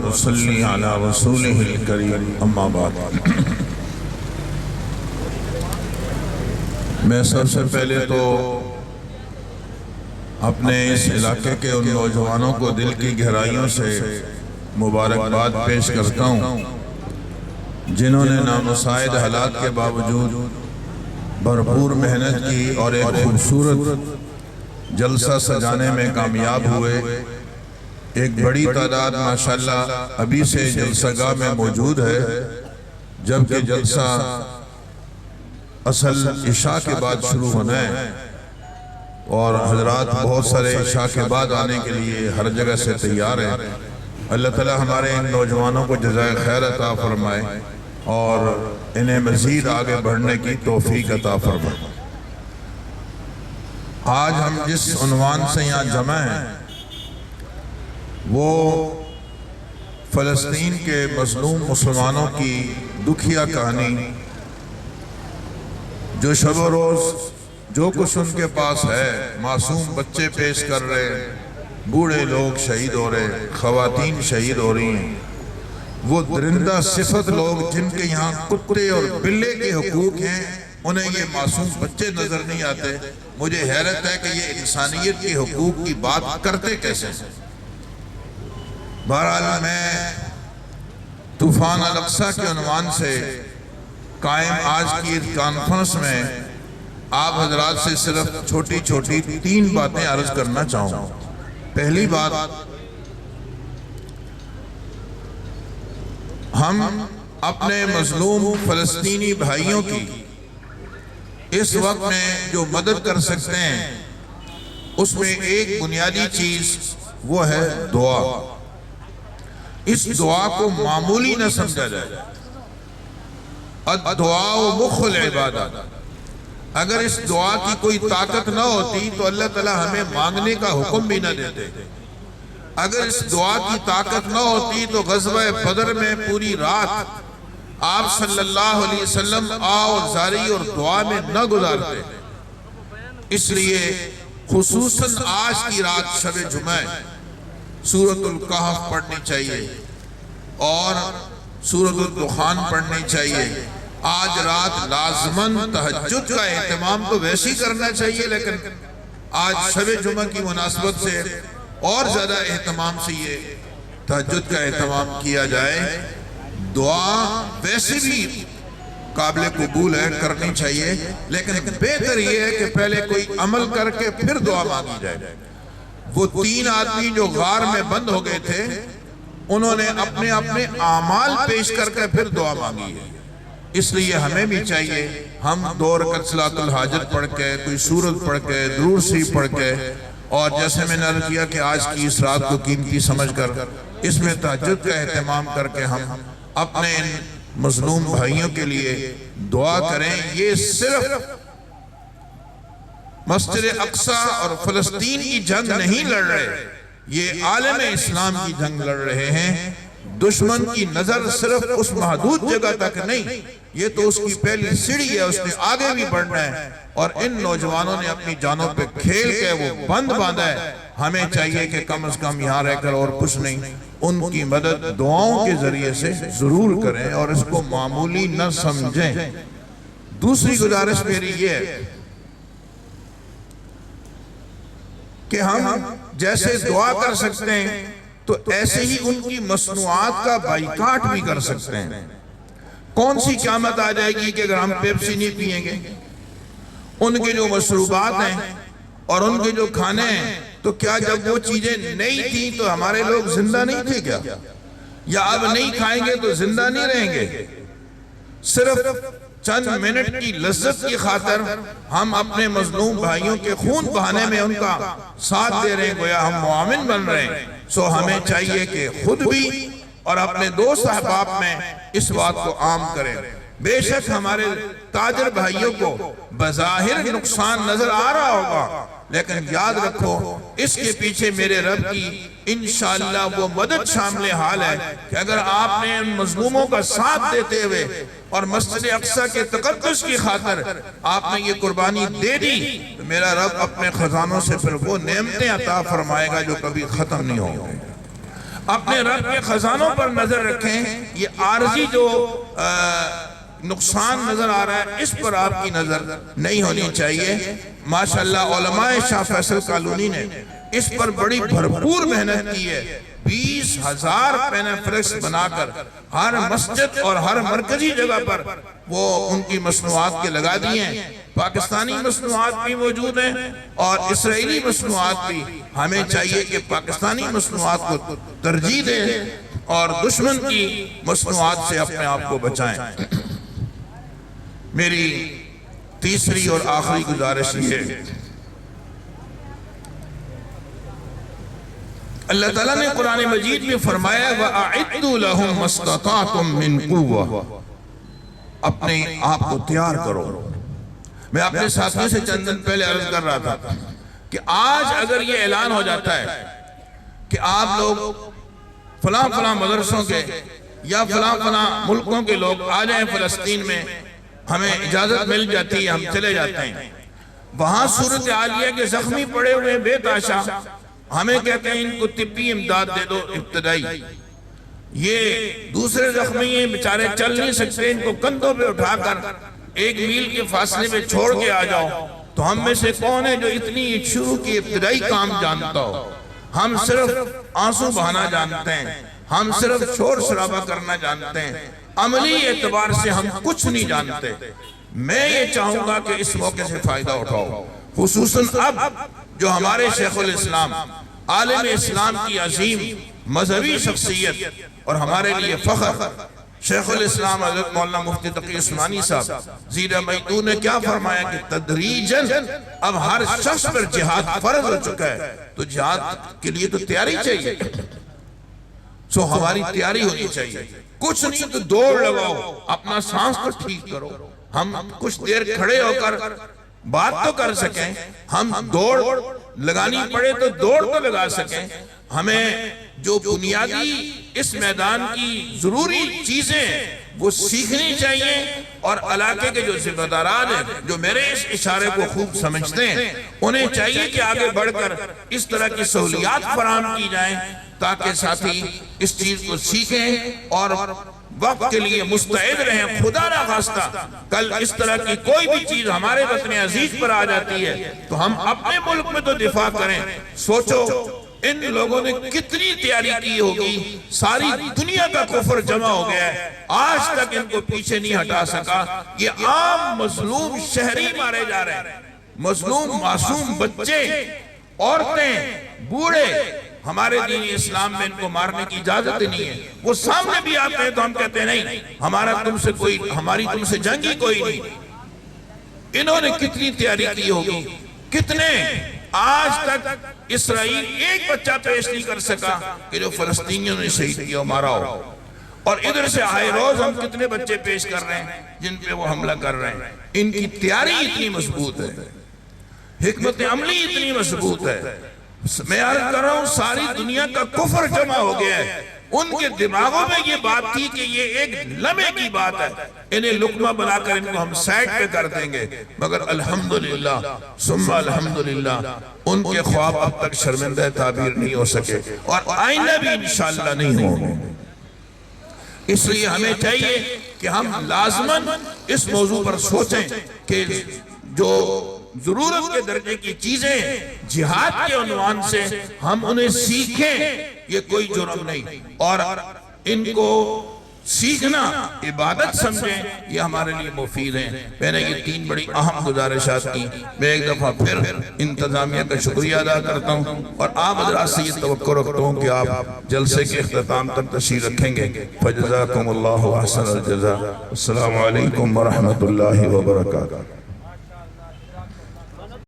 ونصلي على رسوله الكريم اما بعد میں سب سے پہلے تو اپنے اس علاقے کے ان نوجوانوں کو دل کی گہرائیوں سے مبارکباد پیش کرتا ہوں جنہوں نے نامساعد حالات کے باوجود بھرپور محنت کی اور ایک خوبصورت جلسہ سجانے میں کامیاب ہوئے۔ ایک بڑی تعداد ماشاءاللہ ابھی سے جلسہ گاہ میں موجود ہے، جبکہ جلسہ اصل عشاء کے بعد شروع ہونا ہے اور حضرات بہت سارے عشاء کے بعد آنے کے لیے ہر جگہ سے تیار ہیں۔ اللہ تعالی ہمارے ان نوجوانوں کو جزائے خیر عطا فرمائے اور انہیں مزید آگے بڑھنے کی توفیق عطا فرمائے۔ آج ہم جس عنوان سے یہاں جمع ہیں وہ فلسطین کے مظلوم مسلمانوں کی دکھیا کہانی، جو شب و روز جو کچھ ان کے پاس ہے، معصوم بچے پیش کر رہے، بوڑھے لوگ شہید ہو رہے، خواتین شہید ہو رہی ہیں، وہ درندہ صفت لوگ جن کے یہاں کتے اور بلے کے حقوق ہیں انہیں یہ معصوم بچے نظر نہیں آتے۔ مجھے حیرت ہے کہ یہ انسانیت کے حقوق کی بات کرتے کیسے ہیں۔ بہرحال میں طوفان الاقصیٰ کے عنوان سے قائم آج کی اس کانفرنس میں آپ حضرات سے صرف چھوٹی چھوٹی 3 باتیں عرض کرنا چاہوں گا۔ پہلی بات، ہم اپنے مظلوم فلسطینی بھائیوں کی اس وقت میں جو مدد کر سکتے ہیں اس میں ایک بنیادی چیز وہ ہے دعا۔ اس دعا کو معمولی نہ سمجھا جائے۔ الدعاء مخ العبادت۔ اگر اس دعا کی کوئی طاقت نہ ہوتی تو اللہ تعالی ہمیں مانگنے کا حکم بھی نہ دیتے۔ اگر اس دعا کی طاقت نہ ہوتی تو غزوہ بدر میں پوری رات آپ صلی اللہ علیہ وسلم اور زاری اور دعا میں نہ گزارتے۔ اس لیے خصوصاً آج کی رات شب جمعہ سورۃ الکہف پڑھنی چاہیے اور سورۃ الدخان پڑھنی چاہیے۔ آج رات لازماً تہجد کا اہتمام تو ویسے ہی کرنا چاہیے، لیکن آج شب جمعہ کی مناسبت سے اور زیادہ اہتمام سے یہ تہجد کا اہتمام کیا جائے۔ دعا ویسے بھی قابل قبول ہے، کرنی چاہیے، لیکن بہتر یہ ہے کہ پہلے کوئی عمل کر کے پھر دعا مانگی جائے۔ وہ 3 آدمی جو غار میں بند ہو گئے تھے انہوں نے اپنے اپنے اعمال پیش کر کے پھر دعا مانگی ہے۔ اس لیے ہمیں بھی چاہیے ہم 2 رکعت صلاۃ الحاجت پڑھ کے، کوئی سورت پڑھ کے، درود شریف پڑھ کے، اور جیسے میں نے عرض کیا کہ آج کی اس رات کو قیمتی سمجھ کر اس میں تہجد کا اہتمام کر کے ہم اپنے ان مظلوم بھائیوں کے لیے دعا کریں۔ یہ صرف مسجد اقصیٰ اور فلسطین کی جنگ نہیں لڑ رہے، یہ عالم اسلام کی جنگ لڑ رہے ہیں۔ دشمن کی نظر صرف اس محدود جگہ تک نہیں، یہ تو اس کی پہلی سیڑھی ہے، اس نے آگے بھی بڑھنا ہے، اور ان نوجوانوں نے اپنی جانوں پہ کھیل کے وہ بند باندھا ہے۔ ہمیں چاہیے کہ کم از کم یہاں رہ کر اور کچھ نہیں، ان کی مدد دعاؤں کے ذریعے سے ضرور کریں اور اس کو معمولی نہ سمجھیں۔ دوسری گزارش میری یہ ہے کہ ہم جیسے دعا کر سکتے ہیں تو ایسے ہی ان کی مصنوعات کا بائیکاٹ بھی کر سکتے ہیں۔ کون سی قیامت آ جائے گی کہ اگر ہم پیپسی نہیں پئیں گے؟ ان کے جو مشروبات ہیں اور ان کے جو کھانے ہیں، تو کیا جب وہ چیزیں نہیں تھیں تو ہمارے لوگ زندہ نہیں تھے کیا؟ یا اب نہیں کھائیں گے تو زندہ نہیں رہیں گے؟ صرف چند منٹ کی لذت کی خاطر ہم اپنے مظلوم بھائیوں کے خون بہانے میں ان کا ساتھ دے رہے ہیں، گویا ہم معاون بن رہے ہیں۔ سو ہمیں چاہیے کہ خود بھی اور اپنے دوست احباب میں اس بات کو عام کریں۔ بے شک ہمارے تاجر بھائیوں کو بظاہر نقصان نظر آ رہا ہوگا، لیکن یاد رکھو اس کے پیچھے میرے رب کی انشاءاللہ وہ مدد شامل حال ہے کہ اگر آپ نے ان مظلوموں کا ساتھ دیتے ہوئے اور مسجد اقصیٰ کے تقدس کی خاطر آپ نے یہ قربانی دے دی تو میرا رب اپنے خزانوں سے پھر وہ نعمتیں عطا فرمائے گا جو کبھی ختم نہیں ہوں گے۔ اپنے رب کے خزانوں پر نظر رکھیں. یہ عارضی جو نقصان نظر آ رہا ہے اس پر آپ کی نظر نہیں ہونی چاہیے. ماشاءاللہ علماء شاہ فیصل کالونی نے اس پر بڑی بھرپور محنت کی ہے. 20,000 پینافلیکس بنا کر ہر مسجد اور ہر مرکزی جگہ پر وہ ان کی مصنوعات کے لگا دیے ہیں. پاکستانی مصنوعات بھی موجود ہیں اور اسرائیلی مصنوعات بھی. ہمیں چاہیے کہ پاکستانی مصنوعات کو ترجیح دیں اور دشمن کی مصنوعات سے اپنے آپ کو بچائیں. میری تیسری اور آخری گزارش یہ ہے، اللہ تعالیٰ نے قرآن مجید میں فرمایا وَأَعِدُّوا لَهُمْ مَا اسْتَطَعْتُم مِّن قُوَّةٍ، اپنے آپ کو تیار کرو. میں اپنے ساتھیوں سے چند دن پہلے عرض کر رہا تھا کہ آج اگر یہ اعلان ہو جاتا ہے کہ آپ لوگ فلاں فلاں مدرسوں کے یا فلاں فلاں ملکوں کے لوگ آ جائیں فلسطین میں، ہمیں اجازت مل جاتی ہے، ہم چلے جاتے ہیں. وہاں صورتحال یہ کہ زخمی پڑے ہوئے بے تاشا، ہمیں کہتے ہیں ان کو طبی امداد دے دو ابتدائی. یہ دوسرے زخمی ہیں بیچارے چل نہیں سکتے، ان کو کندھوں پہ اٹھا کر 1 میل کے فاصلے میں چھوڑ کے آ جاؤ. تو ہم میں سے کون ہے جو اتنی شروع کی ابتدائی کام جانتا ہو؟ ہم صرف آنسو بہانا جانتے ہیں، ہم صرف شور شرابہ کرنا جانتے ہیں، عملی اعتبار سے ہم کچھ نہیں جانتے. میں یہ چاہوں گا کہ اس موقع سے فائدہ اٹھاؤ، خصوصاً اب جو ہمارے شیخ الاسلام عالم اسلام کی عظیم مذہبی شخصیت اور ہمارے لیے فخر شیخ الاسلام حضرت مولانا مفتی تقی عثمانی صاحب زیرہ میدون نے کیا فرمایا کہ تدریجاً اب ہر شخص پر جہاد فرض ہو چکا ہے. تو جہاد کے لیے تو تیاری چاہیے، سو ہماری تیاری ہونی چاہیے. کچھ نہیں تو دوڑ لگاؤ، اپنا سانس کو ٹھیک کرو. ہم کچھ دیر کھڑے ہو کر بات تو کر سکیں، ہم دوڑ لگانی پڑے تو دوڑ تو لگا سکیں. ہمیں جو بنیادی اس میدان کی ضروری چیزیں وہ سیکھنی چاہیے، اور علاقے کے جو ذمہ داران ہیں جو میرے اس اشارے کو خوب سمجھتے ہیں، انہیں چاہیے کہ آگے بڑھ کر اس طرح کی سہولیات فراہم کی جائیں تاکہ ساتھی اس چیز کو سیکھیں اور وقت کے لیے مستعد رہیں. خدا نہ خواستہ کل اس طرح کی کوئی بھی چیز ہمارے وطن عزیز پر آ جاتی ہے تو ہم اپنے ملک میں تو دفاع کریں. سوچو ان لوگوں نے کتنی تیاری کی ہوگی، ساری دنیا کا کفر جمع ہو گیا ہے، آج تک ان کو پیچھے نہیں ہٹا سکا. یہ عام مظلوم شہری مارے جا رہے ہیں، مظلوم معصوم بچے، عورتیں، بوڑھے. ہمارے دین اسلام میں ان کو مارنے کی اجازت نہیں ہے. وہ سامنے بھی آتے ہیں تو ہم کہتے ہیں نہیں، ہماری تم سے جنگی کوئی نہیں. انہوں نے کتنی تیاری کی ہوگی، کتنے آج تک اسرائیل ایک بچہ پیش نہیں کر سکا کہ جو فلسطینیوں نے شہید کیا مارا ہو. اور ادھر سے آئے روز ہم کتنے بچے پیش کر رہے ہیں جن پہ وہ حملہ کر رہے ہیں. ان کی تیاری اتنی مضبوط ہے، حکمت عملی اتنی مضبوط ہے. میں عرض کر رہا ہوں ساری دنیا کا کفر جمع ہو گیا ہے. ان کے دماغوں میں یہ بات تھی کہ یہ ایک لمحے کی بات ہے، انہیں لقمہ بنا کر ان کو ہم سائٹ پہ کر دیں گے. مگر الحمدللہ ثم الحمدللہ ان کے خواب اب تک شرمندہ تعبیر نہیں ہو سکے اور آئندہ بھی انشاءاللہ نہیں ہوں گے. اس لیے ہمیں چاہیے کہ ہم لازماً اس موضوع پر سوچیں کہ جو ضرورت کے درجے کی چیزیں جہاد کے عنوان سے ہم انہیں سیکھیں، یہ کوئی جرم نہیں. اور ان کو سیکھنا عبادت سمجھیں، یہ ہمارے لیے مفید ہیں. میں نے یہ 3 بڑی اہم گزارشات کی. میں ایک دفعہ پھر انتظامیہ کا شکریہ ادا کرتا ہوں اور آپ حضرات سے یہ توقع رکھتا ہوں کہ آپ جلسے کے اختتام تک تشریف رکھیں گے. فجزاکم اللہ احسن الجزاء. السلام علیکم ورحمۃ اللہ وبرکاتہ.